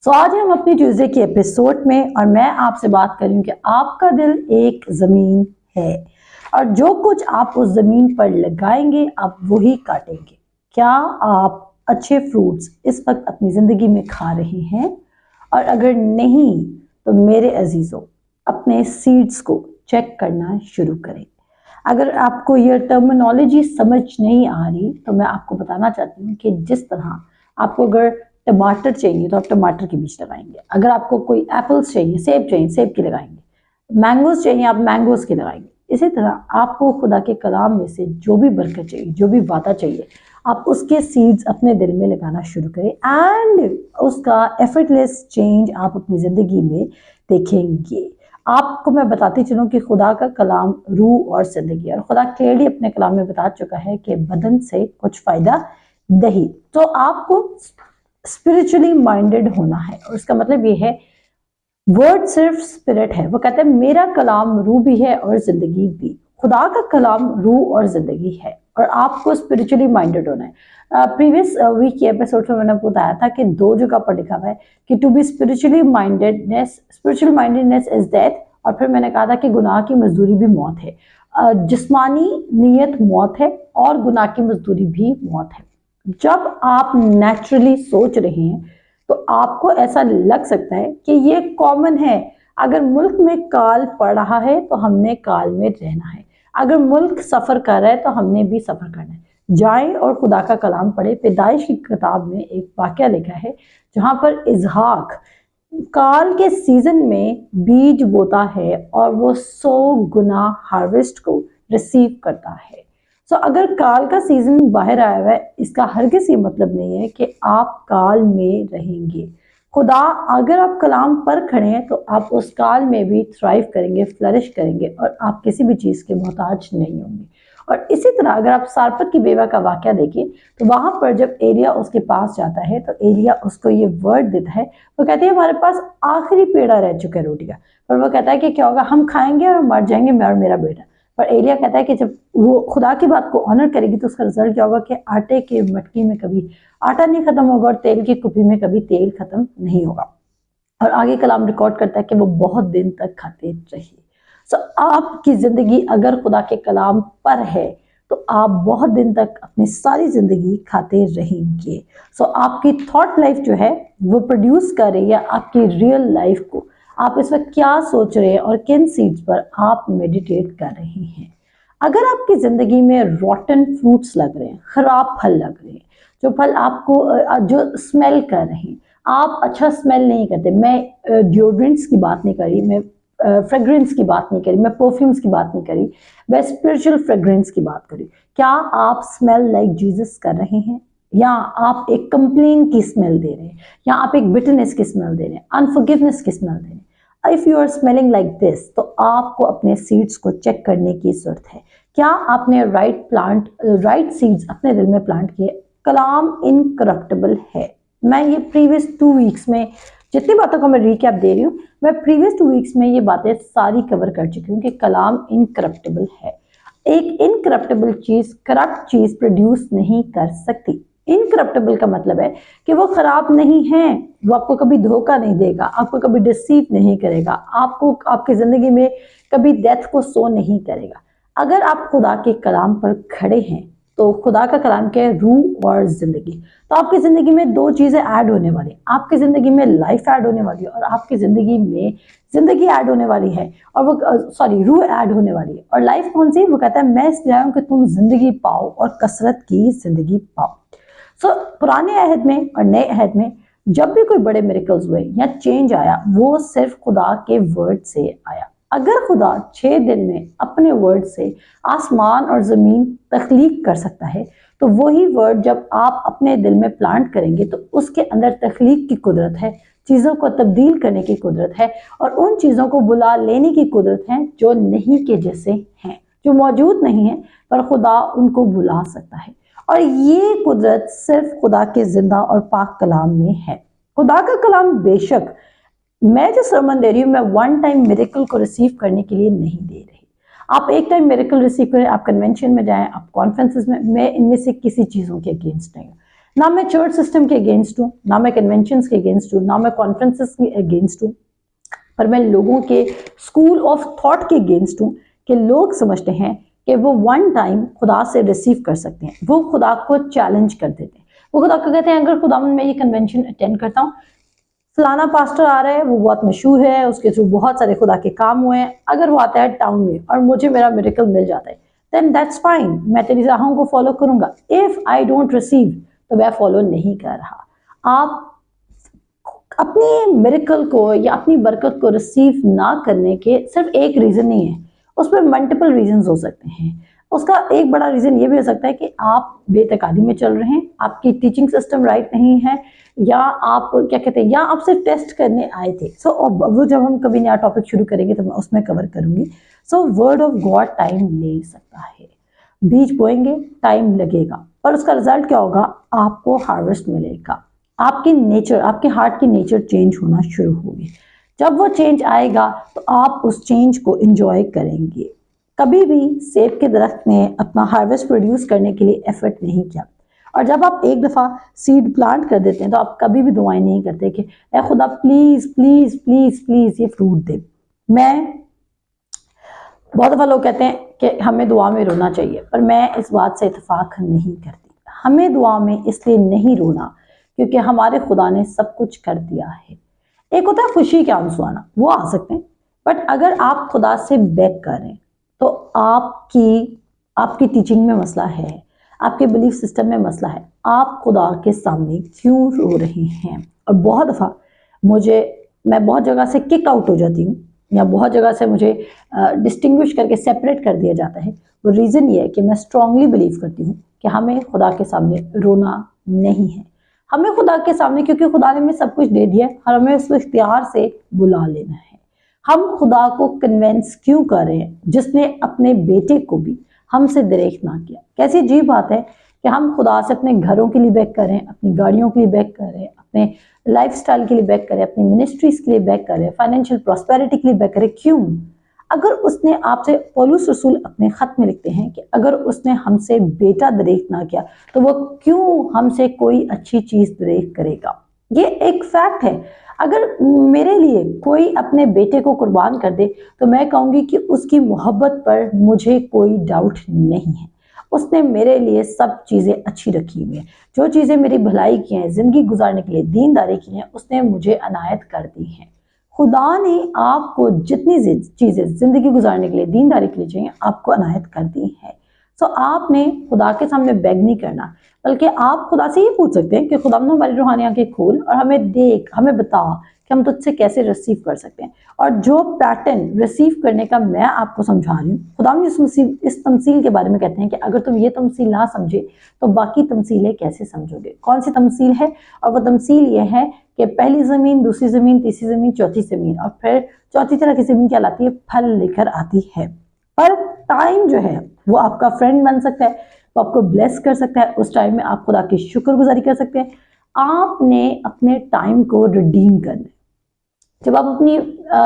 आज हम अपनी ट्यूसडे के एपिसोड में और मैं आपसे बात कर रही हूँ कि आपका दिल एक जमीन है और जो कुछ आप उस जमीन पर लगाएंगे आप वही काटेंगे। क्या आप अच्छे फ्रूट्स इस वक्त अपनी जिंदगी में खा रहे हैं? और अगर नहीं तो मेरे अजीजों, अपने सीड्स को चेक करना शुरू करें। अगर आपको ये टर्मिनोलॉजी समझ नहीं आ रही तो मैं आपको बताना चाहती हूँ कि जिस तरह आपको अगर टमाटर चाहिए तो आप टमाटर के बीज लगाएंगे, अगर आपको कोई एप्पल्स चाहिए, सेब चाहिए, सेब की लगाएंगे, मैंगोज चाहिए, आप मैंगोज की लगाएंगे। इसी तरह आपको खुदा के कलाम में से जो भी बरकत चाहिए, जो भी वादा चाहिए, आप उसके सीड्स अपने दिल में लगाना शुरू करें एंड उसका एफर्टलेस चेंज आप अपनी ज़िंदगी में देखेंगे। आपको मैं बताती चलूँ कि खुदा का कलाम रूह और ज़िंदगी, और खुदा क्लियरली अपने कलाम में बता चुका है कि बदन से कुछ फ़ायदा नहीं। तो आपको स्पिरिचुअली माइंडेड होना है और इसका मतलब ये है, वर्ड सिर्फ स्पिरिट है। वो कहते हैं मेरा कलाम रूह भी है और जिंदगी भी। खुदा का कलाम रूह और जिंदगी है और आपको स्पिरिचुअली माइंडेड होना है। प्रीवियस वीक के एपिसोड में मैंने आपको बताया था कि दो जगह पर लिखा हुआ है कि to be spiritually mindedness, spiritual mindedness is death, और फिर मैंने कहा था कि गुनाह की मजदूरी भी मौत है। जिस्मानी नीयत मौत है और गुनाह की मजदूरी भी मौत है। जब आप नेचुरली सोच रहे हैं तो आपको ऐसा लग सकता है कि ये कॉमन है। अगर मुल्क में काल पड़ रहा है तो हमने काल में रहना है, अगर मुल्क सफ़र कर रहा है तो हमने भी सफ़र करना है। जाएं और खुदा का कलाम पढ़े। पैदाइश की किताब में एक वाक़या लिखा है जहाँ पर इजहाक काल के सीजन में बीज बोता है और वो 100 गुना हार्वेस्ट को रिसीव करता है। अगर काल का सीजन बाहर आया हुआ है, इसका हरगिज़ ये मतलब नहीं है कि आप काल में रहेंगे। खुदा, अगर आप कलाम पर खड़े हैं तो आप उस काल में भी थ्राइव करेंगे, फ्लरिश करेंगे और आप किसी भी चीज़ के मोहताज नहीं होंगे। और इसी तरह अगर आप सारपत की बेवा का वाक़या देखिए तो वहाँ पर जब एलिया उसके पास जाता है तो एलिया उसको ये वर्ड देता है। वो कहते हैं हमारे पास आखिरी पेड़ा रह चुका है रोटी का, पर वो कहता है कि क्या होगा, हम खाएंगे और मर जाएंगे, मैं और मेरा बेटा। पर एलिया कहता है कि जब वो खुदा की बात को ऑनर करेगी तो उसका रिजल्ट क्या होगा कि आटे के मटकी में कभी आटा नहीं खत्म होगा और तेल की कुप्पी में कभी तेल खत्म नहीं होगा। और आगे कलाम रिकॉर्ड करता है कि वो बहुत दिन तक खाते रहे। आपकी जिंदगी अगर खुदा के कलाम पर है तो आप बहुत दिन तक अपनी सारी जिंदगी खाते रहेंगे। आपकी थॉट लाइफ जो है वो प्रोड्यूस कर रही है आपकी रियल लाइफ को। आप इस वक्त क्या सोच रहे हैं और किन सीड्स पर आप मेडिटेट कर रहे हैं। अगर आपकी ज़िंदगी में रॉटन फ्रूट्स लग रहे हैं, ख़राब फल लग रहे हैं, जो फल आपको जो स्मेल कर रहे हैं, आप अच्छा स्मेल नहीं करते। मैं डिओड्रेंट्स की बात नहीं कर रही, मैं फ्रेग्रेंस की बात नहीं करी, मैं परफ्यूम्स की बात नहीं करी, मैं स्पिरिचुअल फ्रेग्रेंस की बात करी। क्या आप स्मेल लाइक जीसस कर रहे हैं या आप एक कंप्लेन की स्मेल दे रहे हैं या आप एक बिटरनेस की स्मेल दे रहे हैं, अनफॉरगिवनेस की स्मेल दे रहे हैं? If you are smelling like this तो आपको अपने सीड्स को चेक करने की जरूरत है। क्या आपने राइट सीड्स अपने दिल में प्लांट किए? कलाम इनकरप्टेबल है। मैं ये प्रीवियस 2 वीक्स में जितनी बातों को मैं रिकैप दे रही हूँ, मैं प्रीवियस 2 वीक्स में ये बातें सारी कवर कर चुकी हूँ कि कलाम इनकरप्टेबल है। एक इनकरप्टेबल चीज करप्ट चीज प्रोड्यूस नहीं कर सकती। इनकरप्टेबल का मतलब है कि वो खराब नहीं है, वो आपको कभी धोखा नहीं देगा, आपको कभी डिसीव नहीं करेगा, आपको आपकी जिंदगी में कभी डेथ को सो नहीं करेगा। अगर आप खुदा के कलाम पर खड़े हैं तो खुदा का कलाम क्या है? रूह और जिंदगी। तो आपकी जिंदगी में 2 चीजें ऐड होने वाली, आपकी जिंदगी में लाइफ ऐड होने वाली है और आपकी जिंदगी में जिंदगी ऐड होने वाली है, और वो रूह ऐड होने वाली है। और लाइफ कौन सी? वो कहता है मैं इसलिए आया हूं कि तुम जिंदगी पाओ और कसरत की जिंदगी पाओ। पुराने अहद में और नए अहद में जब भी कोई बड़े मिरेकल्स हुए या चेंज आया वो सिर्फ खुदा के वर्ड से आया। अगर खुदा 6 दिन में अपने वर्ड से आसमान और ज़मीन तख्लीक कर सकता है तो वही वर्ड जब आप अपने दिल में प्लांट करेंगे तो उसके अंदर तख्लीक की कुदरत है, चीज़ों को तब्दील करने की कुदरत है और उन चीज़ों को बुला लेने की कुदरत है जो नहीं के जैसे हैं, जो मौजूद नहीं है पर खुदा उनको बुला सकता है। और ये कुदरत सिर्फ खुदा के जिंदा और पाक कलाम में है। खुदा का कलाम बेशक मैं जो सरमन दे रही हूँ मैं 1 टाइम मिरेकल को रिसीव करने के लिए नहीं दे रही। आप 1 टाइम मिरेकल रिसीव करें, आप कन्वेंशन में जाएं, आप कॉन्फ्रेंसेस में, मैं इनमें से किसी चीज़ों के अगेंस्ट नहीं हूँ। ना मैं चर्च सिस्टम के अगेंस्ट हूँ, ना मैं कन्वेंशंस के अगेंस्ट हूँ, ना मैं कॉन्फ्रेंसेस के अगेंस्ट हूँ, पर मैं लोगों के स्कूल ऑफ थॉट के अगेंस्ट हूँ कि लोग समझते हैं कि वो वन टाइम खुदा से रिसीव कर सकते हैं। वो खुदा को चैलेंज कर देते हैं। वो खुदा को कहते हैं अगर खुदा मैं ये कन्वेंशन अटेंड करता हूँ, फलाना पास्टर आ रहा है, वो बहुत मशहूर है, उसके थ्रू बहुत सारे खुदा के काम हुए हैं, अगर वो आता है टाउन में और मुझे मेरा मिरेकल मिल जाता है, देन दैट्स फाइन, मैं तेरी राहों को फॉलो करूंगा। इफ आई डोंट रिसीव तो मैं फॉलो नहीं कर रहा। आप अपनी मिरेकल को या अपनी बरकत को रिसीव ना करने के सिर्फ एक रीजन नहीं है, उस पर मल्टीपल रीजन हो सकते हैं। उसका एक बड़ा रीजन ये भी हो सकता है कि आप बेतकादी में चल रहे हैं, आपकी टीचिंग सिस्टम राइट नहीं है, या आप क्या कहते हैं, या आप सिर्फ टेस्ट करने आए थे। सो वो जब हम कभी नया टॉपिक शुरू करेंगे तो मैं उसमें कवर करूंगी। So word of God time ले सकता है। बीज बोएंगे, टाइम लगेगा, पर उसका रिजल्ट क्या होगा, आपको हार्वेस्ट मिलेगा। आपकी नेचर, आपके हार्ट की नेचर चेंज होना शुरू होगी। जब वो चेंज आएगा तो आप उस चेंज को एंजॉय करेंगे। कभी भी सेब के दरख्त ने अपना हार्वेस्ट प्रोड्यूस करने के लिए एफर्ट नहीं किया, और जब आप एक दफ़ा सीड प्लांट कर देते हैं तो आप कभी भी दुआएं नहीं करते कि ए खुदा प्लीज़ प्लीज़ प्लीज़ प्लीज़ ये फ्रूट दे। बहुत दफ़ा लोग कहते हैं कि हमें दुआ में रोना चाहिए, पर मैं इस बात से इत्तेफाक नहीं करती। हमें दुआ में इसलिए नहीं रोना क्योंकि हमारे खुदा ने सब कुछ कर दिया है। एक होता है खुशी के आंसू आना, वो आ सकते हैं, बट अगर आप खुदा से बेग करें तो आपकी टीचिंग में मसला है, आपके बिलीफ सिस्टम में मसला है। आप खुदा के सामने क्यों रो रहे हैं? और बहुत दफ़ा मैं बहुत जगह से किक आउट हो जाती हूँ, या बहुत जगह से मुझे डिस्टिंग्विश करके सेपरेट कर दिया जाता है। वो रीज़न ये है कि मैं स्ट्रांगली बिलीव करती हूँ कि हमें खुदा के सामने रोना नहीं है। हमें खुदा के सामने, क्योंकि खुदा ने हमें सब कुछ दे दिया है, हमें उसको इख्तियार से बुला लेना है। हम खुदा को कन्वेंस क्यों कर रहे हैं जिसने अपने बेटे को भी हमसे दरेख ना किया? कैसी अजीब बात है कि हम खुदा से अपने घरों के लिए बैक करें, अपनी गाड़ियों के लिए बैक करें, अपने लाइफस्टाइल के लिए बैक करें, अपनी मिनिस्ट्रीज के लिए बैक करें, फाइनेंशियल प्रॉस्पेरिटी के लिए बैक करें। क्यों? अगर उसने आपसे, पौलुस रसूल अपने खत में लिखते हैं कि अगर उसने हमसे बेटा दरेख ना किया तो वो क्यों हमसे कोई अच्छी चीज दरेख करेगा? ये एक फैक्ट है। अगर मेरे लिए कोई अपने बेटे को कुर्बान कर दे तो मैं कहूंगी कि उसकी मोहब्बत पर मुझे कोई डाउट नहीं है। उसने मेरे लिए सब चीजें अच्छी रखी हुई हैं, जो चीजें मेरी भलाई की हैं, जिंदगी गुजारने के लिए दीनदारी की हैं, उसने मुझे अनायत कर दी हैं। खुदा ने आपको जितनी चीजें जिंदगी गुजारने के लिए, दीनदारी के लिए चाहिए, आपको अनायत कर दी है। सो आपने खुदा के सामने बेग नहीं करना, बल्कि आप खुदा से ये पूछ सकते हैं कि खुदा हमारी रूहानी आंखें खोल और हमें बता कि हम तुझसे कैसे रिसीव कर सकते हैं। और जो पैटर्न रिसीव करने का मैं आपको समझा रही हूँ, खुदा इस तमसील के बारे में कहते हैं कि अगर तुम ये तमसील ना समझे तो बाकी तमसीलें कैसे समझोगे? कौन सी तमसील है? और वो तमसील ये है कि पहली ज़मीन, दूसरी ज़मीन, तीसरी ज़मीन, चौथी ज़मीन, और फिर चौथी तरह की ज़मीन क्या लाती है? फल लेकर आती है। पर टाइम जो है वो आपका फ्रेंड बन सकता है, वो आपको ब्लेस कर सकता है। उस टाइम में आप खुदा की शुक्रगुजारी कर सकते हैं। आपने अपने टाइम को रिडीम करना है। जब आप अपनी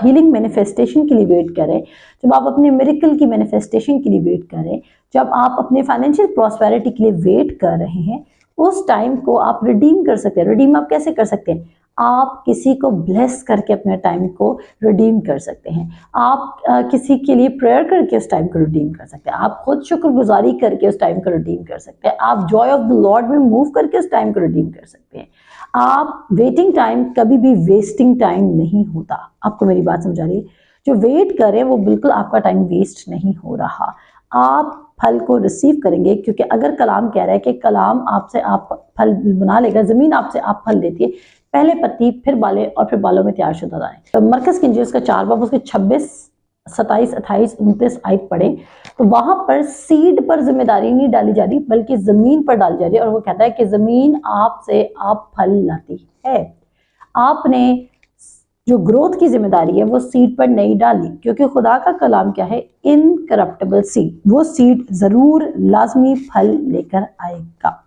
हीलिंग मैनिफेस्टेशन के लिए वेट करें, जब आप अपने मिरेकल की मैनिफेस्टेशन के लिए वेट करें, जब आप अपने फाइनेंशियल प्रॉस्पेरिटी के लिए वेट कर रहे हैं, उस टाइम को आप रिडीम कर सकते हैं। रिडीम आप कैसे कर सकते हैं? आप किसी को ब्लेस करके अपने टाइम को रिडीम कर सकते हैं। आप किसी के लिए प्रेयर करके उस टाइम को रिडीम कर सकते हैं। आप खुद शुक्रगुजारी करके उस टाइम को रिडीम कर सकते हैं। आप जॉय ऑफ द लॉर्ड में मूव करके उस टाइम को रिडीम कर सकते हैं। आप वेटिंग टाइम कभी भी वेस्टिंग टाइम नहीं होता। आपको मेरी बात समझ आ रही है? जो वेट करें वो बिल्कुल आपका टाइम वेस्ट नहीं हो रहा। आप फल को रिसीव करेंगे, क्योंकि अगर कलाम कह रहा है कि कलाम आपसे आप फल बना लेगा, जमीन आपसे आप फल देती है, पहले पत्ती, फिर बाले, और फिर बालों में तैयार शुदा दाने। तो मरकज की इंजील उसका 4 बाब उसके 26, 27, 28, 29 आयत पढ़े तो वहां पर सीड पर जिम्मेदारी नहीं डाली जा रही, बल्कि जमीन पर डाली जा रही है। और वो कहता है कि जमीन आपसे आप फल लाती है। आपने जो ग्रोथ की जिम्मेदारी है वो सीड पर नहीं डाली, क्योंकि खुदा का कलाम क्या है? Incorruptible seed. वो सीड जरूर लाजमी फल लेकर आएगा।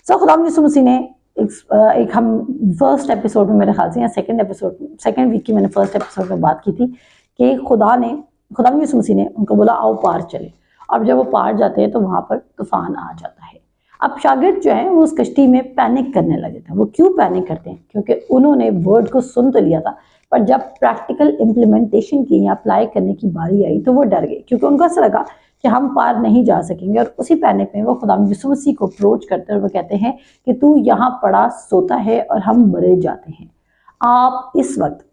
सो खुदा यीशु मसीह ने एक हम फर्स्ट एपिसोड में, मेरे ख्याल से, या सेकंड वीक की मैंने फर्स्ट एपिसोड में बात की थी कि खुदा यीशु मसीह ने उनको बोला आओ पार चले। और जब वो पार जाते हैं तो वहां पर तूफान आ जाता है। अब शागिर्द जो है वो उस कश्ती में पैनिक करने लगे थे। वो क्यों पैनिक करते हैं? क्योंकि उन्होंने वर्ड को सुन तो लिया था, पर जब प्रैक्टिकल इम्प्लीमेंटेशन की या अप्लाई करने की बारी आई तो वो डर गए, क्योंकि उनको ऐसा लगा कि हम पार नहीं जा सकेंगे। और उसी पैनिक में वो खुदा यीशु मसीह को अप्रोच करते हैं और वो कहते हैं कि तू यहाँ पड़ा सोता है और हम मरे जाते हैं। आप इस वक्त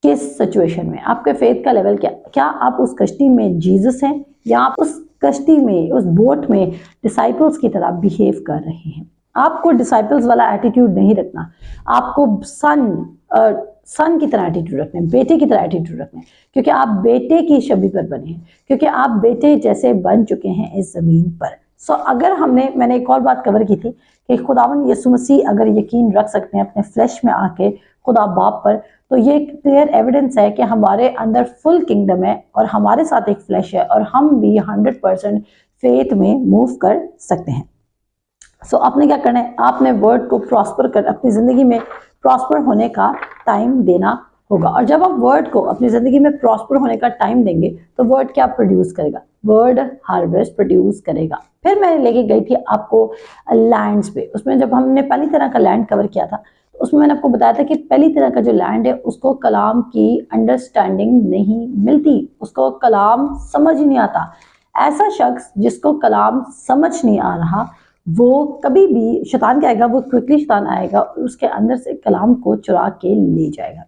किस सिचुएशन में, आपके फेथ का लेवल क्या आप उस कश्ती में जीसस हैं या आप उस कश्ती में, उस बोट में डिसाइपल्स की तरह बिहेव कर रहे हैं? आपको डिसाइपल्स वाला एटीट्यूड नहीं रखना, आपको सन की तरह एटीट्यूड रखना है, बेटे की तरह एटीट्यूड रखना है, क्योंकि आप बेटे की छवि पर बने हैं, क्योंकि आप बेटे जैसे बन चुके हैं इस जमीन पर। अगर मैंने एक और बात कवर की थी कि खुदावन यीशु मसीह अगर यकीन रख सकते हैं अपने फ्लैश में आके खुदा बाप पर, तो ये क्लियर एविडेंस है कि हमारे अंदर फुल किंगडम है और हमारे साथ एक फ्लैश है और हम भी 100% फेथ में मूव कर सकते हैं। आपने क्या करना है? आपने वर्ड को प्रॉस्पर कर, अपनी जिंदगी में प्रॉस्पर होने का टाइम देना होगा। और जब आप वर्ड को अपनी जिंदगी में प्रॉस्पर होने का टाइम देंगे तो वर्ड क्या प्रोड्यूस करेगा? वर्ड हार्वेस्ट प्रोड्यूस करेगा। फिर मैं लेके गई थी आपको लैंड्स पे। उसमें जब हमने पहली तरह का लैंड कवर किया था तो उसमें मैंने आपको बताया था कि पहली तरह का जो लैंड है उसको कलाम की अंडरस्टैंडिंग नहीं मिलती, उसको कलाम समझ नहीं आता। ऐसा शख्स जिसको कलाम समझ नहीं आ रहा, वो कभी भी शैतान क्या आएगा, वो क्विकली शैतान आएगा और उसके अंदर से कलाम को चुरा के ले जाएगा।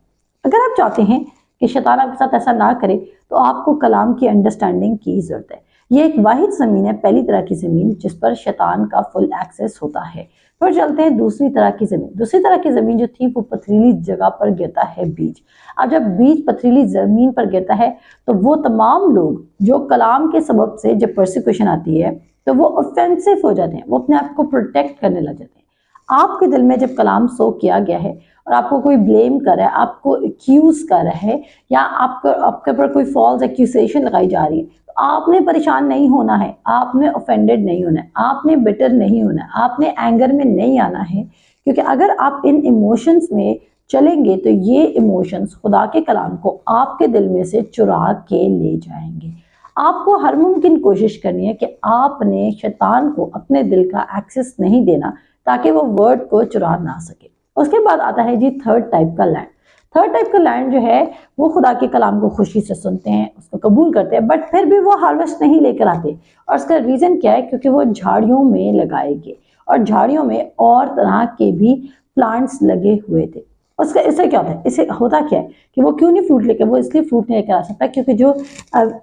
अगर आप चाहते हैं कि शैतान आपके साथ ऐसा ना करे तो आपको कलाम की अंडरस्टैंडिंग की जरूरत है। ये एक वाहिद ज़मीन है, पहली तरह की ज़मीन, जिस पर शैतान का फुल एक्सेस होता है। फिर चलते हैं दूसरी तरह की ज़मीन। दूसरी तरह की ज़मीन जो थी वो पथरीली जगह पर गिरता है बीज। अब जब बीज पथरीली ज़मीन पर गिरता है तो वो तमाम लोग जो कलाम के सबब से जब परसिक्यूशन आती है तो वो ऑफेंसिव हो जाते हैं, वो अपने आप को प्रोटेक्ट करने लग जाते हैं। आपके दिल में जब कलाम सो किया गया है और आपको कोई ब्लेम कर रहा है, आपको एक्यूज कर रहा है या आपके ऊपर कोई फॉल्स एक्यूजेशन लगाई जा रही है, तो आपने परेशान नहीं होना है, आपने ऑफेंडेड नहीं होना है, आपने बिटर नहीं होना है, आपने एंगर में नहीं आना है। क्योंकि अगर आप इन इमोशंस में चलेंगे तो ये इमोशंस खुदा के कलाम को आपके दिल में से चुरा के ले जाएंगे। आपको हर मुमकिन कोशिश करनी है कि आपने शैतान को अपने दिल का एक्सेस नहीं देना ताकि वो वर्ड को चुरा ना सके। उसके बाद आता है जी थर्ड टाइप का लैंड। थर्ड टाइप का लैंड जो है वो खुदा के कलाम को खुशी से सुनते हैं, उसको कबूल करते हैं, बट फिर भी वो हार्वेस्ट नहीं लेकर आते। और उसका रीजन क्या है? क्योंकि वो झाड़ियों में लगाए गए और झाड़ियों में और तरह के भी प्लांट्स लगे हुए थे। उसका इससे क्या होता है? इससे होता क्या है कि वो क्यों नहीं फ्रूट लेकर, वो इसलिए फ्रूट नहीं लेकर आ सकता क्योंकि जो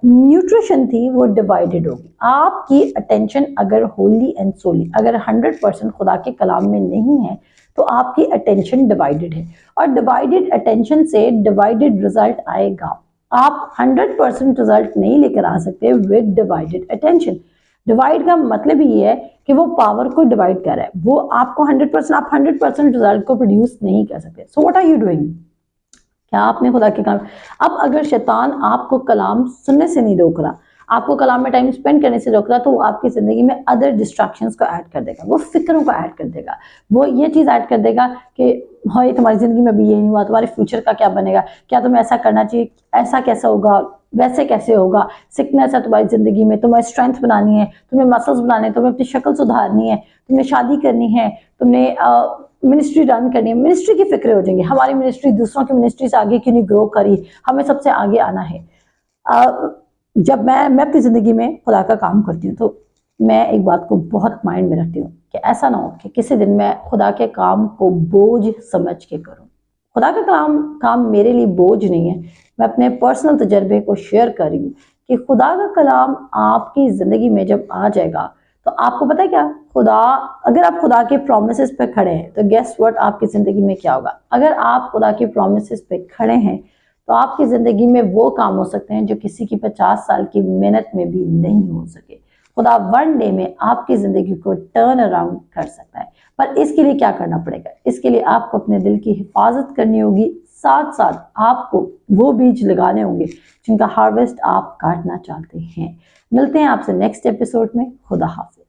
न्यूट्रिशन थी वो डिवाइडेड होगी। आपकी अटेंशन अगर होली एंड सोली, अगर 100% खुदा के कलाम में नहीं है तो आपकी अटेंशन डिवाइडेड है और डिवाइडेड अटेंशन से डिवाइडेड रिजल्ट आएगा। आप 100% रिजल्ट नहीं लेकर आ सकते विद डिवाइडेड अटेंशन। डिवाइड का मतलब ही है कि वो पावर को डिवाइड कर रहा है, वो आपको 100%, आप 100% रिजल्ट को प्रोड्यूस नहीं कर सकते। So what are you doing? क्या आपने खुदा के कलाम, अब अगर शैतान आपको कलाम सुनने से नहीं रोक रहा, आपको कलाम में टाइम स्पेंड करने से रोक रहा, तो वो आपकी जिंदगी में अदर डिस्ट्रैक्शंस को ऐड कर देगा, वो फिक्रों को ऐड कर देगा, वो ये चीज ऐड कर देगा कि हाँ तुम्हारी जिंदगी में भी ये नहीं हुआ, तुम्हारे फ्यूचर का क्या बनेगा, क्या तुम्हें ऐसा करना चाहिए, ऐसा कैसा होगा, वैसे कैसे होगा, सिकनेस है तुम्हारी जिंदगी में, तुम्हें स्ट्रेंथ बनानी है, तुम्हें मसल्स बनाने हैं, तुम्हें अपनी शक्ल सुधारनी है, तुम्हें शादी करनी है, तुमने मिनिस्ट्री रन करनी है। मिनिस्ट्री की फिक्रें हो जाएंगी, हमारी मिनिस्ट्री दूसरों की मिनिस्ट्री से आगे क्यों नहीं ग्रो करी, हमें सबसे आगे आना है। जब मैं अपनी जिंदगी में खुदा का काम करती हूँ तो मैं एक बात को बहुत माइंड में रखती हूँ कि ऐसा ना हो कि किसी दिन मैं खुदा के काम को बोझ समझ के करूँ। खुदा का काम मेरे लिए बोझ नहीं है। मैं अपने पर्सनल तजर्बे को शेयर कर रही हूँ कि खुदा का कलाम आपकी जिंदगी में जब आ जाएगा तो आपको पता है क्या, अगर आप खुदा के प्रोमिसेस पे खड़े हैं तो गेस व्हाट, आपकी जिंदगी में क्या होगा। अगर आप खुदा के प्रोमिसेस पे खड़े हैं तो आपकी जिंदगी में वो काम हो सकते हैं जो किसी की 50 साल की मेहनत में भी नहीं हो सके। खुदा वन डे में आपकी जिंदगी को टर्न अराउंड कर सकता है, पर इसके लिए क्या करना पड़ेगा? इसके लिए आपको अपने दिल की हिफाजत करनी होगी, साथ साथ आपको वो बीज लगाने होंगे जिनका हार्वेस्ट आप काटना चाहते हैं। मिलते हैं आपसे नेक्स्ट एपिसोड में। खुदा हाफिज।